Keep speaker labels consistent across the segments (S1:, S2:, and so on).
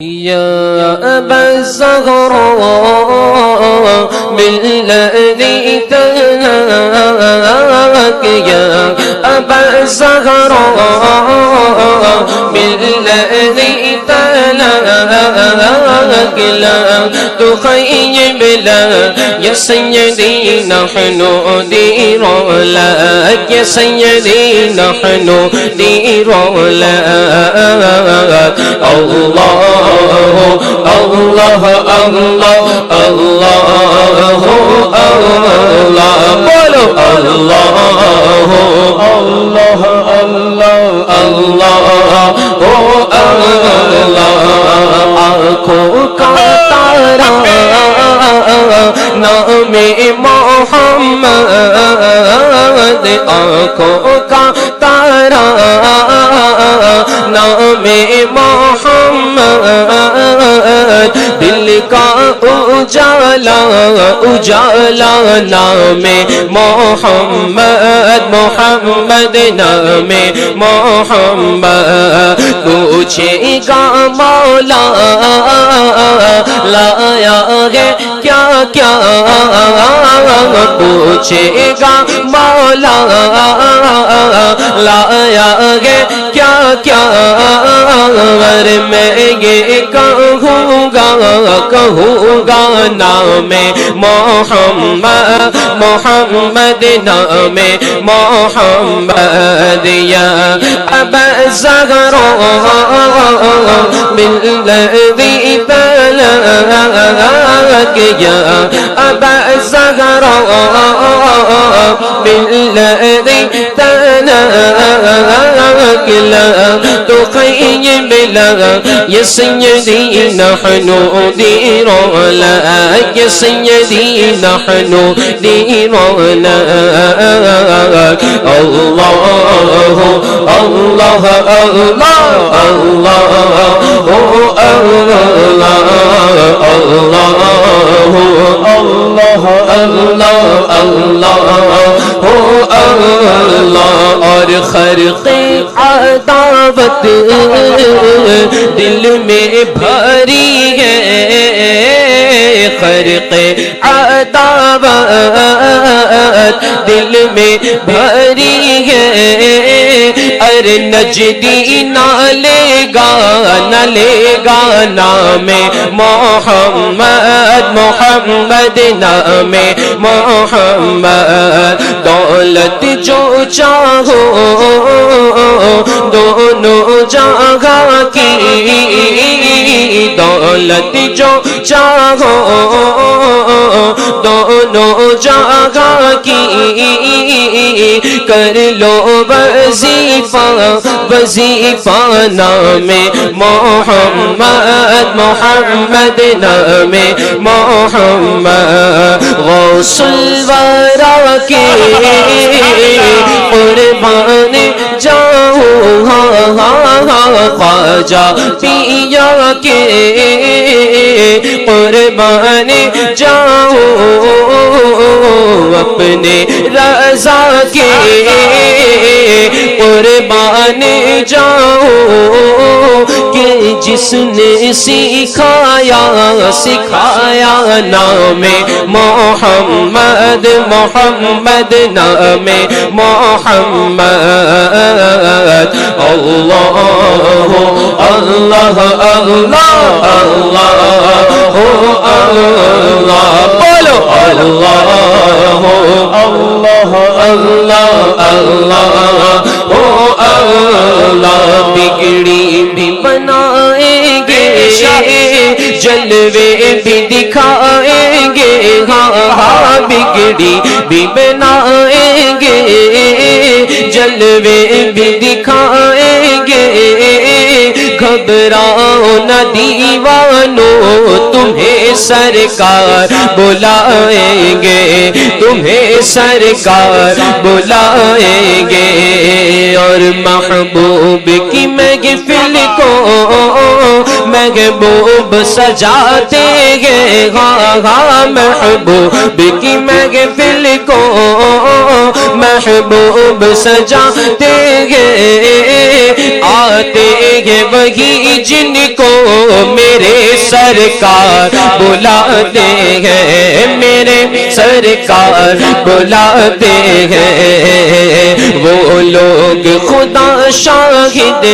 S1: يا أبا الزهراء بالذي تلاك يا أبا الزهراء بالذي تلاك لا تخيب لا يا سيدي نحن دير لك يا سيدي نحن دير لك الله الله الله الله الله بولو الله الله الله الله آنکھوں کا تارا نام محمد آنکھوں کا تارا نام محمد دل کا اجالا اجالا نام محمد محمد نام محمد پوچھے گا مولا لایا ہے کیا کیا پوچھے گا مولا لایا ہے کیا کیا ور میں یہ کہوں گا نام محمد محمد نام محمد یا ابا الزهراء بالذي تلاك يا ابا الزهراء بالذي تلاك لا تخيب لا يا سيدي نحن دير لك يا سيدي نحن دير لك الله الله الله اور خرق عداوت دل میں بھری ہے خرق عداوت دل میں بھری ہے ارے نجدی نہ لے گا نام محمد محمد نام محمد دولت جو چاہو دونوں جگہ کی دولت جو چاہو دونوں جگہ کی کر لو وظیفہ وظیفہ نام محمد محمد نام محمد غوث الورا کے قربان جاؤں خواجہ پیا کے قربان جاؤں اپنے رضا کے قربان جاؤں کہ جس نے سکھایا نام محمد محمد نام محمد اللہ اللہ اللہ اللہ بولو اللہ اللہ اللہ اللہ بگڑی بھی بنائیں گے جلوے بھی دکھائیں گے ہاں بگڑی بھی بنائیں گے جلوے بھی دکھائیں گے گھبراؤ نہ دیوانو تمہیں سرکار بلائیں گے تمہیں سرکار بلائیں گے اور محبوب کی محفل کو محبوب سجاتے ہیں ہاں محبوب کی محفل کو محبوب سجاتے ہیں آتے ہیں وہی جن کو میرے سرکار بلاتے ہیں میرے سرکار بلاتے ہیں وہ لوگ خدا شاہد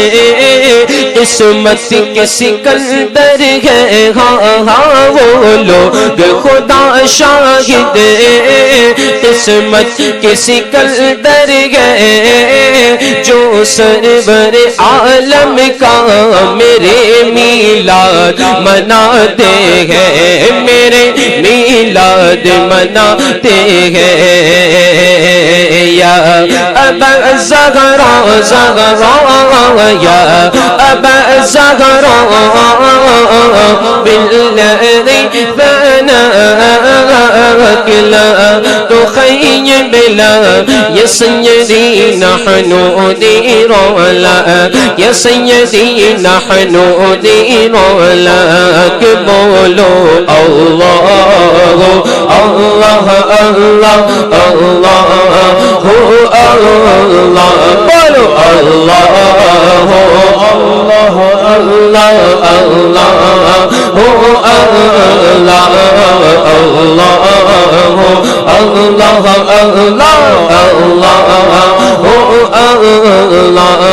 S1: قسمت کے سکندر ہے ہاں وہ لوگ خدا شاہد قسمت کے سکندر ہے جو سرور عالم کا میرے میلاد مناتے ہیں میرے میلاد مناتے ہیں یا ابا الزہراء زہراء یا ابا الزہراء بالذی بناک لا تخیب لا یا سیدی نحن دیرولا یا سیدی نحن دیرولا کہ بولو اللہ اللہ اللہ اللہ اللہ بولو اللہ اللہ اللہ اللہ اللہ اللہ اللہ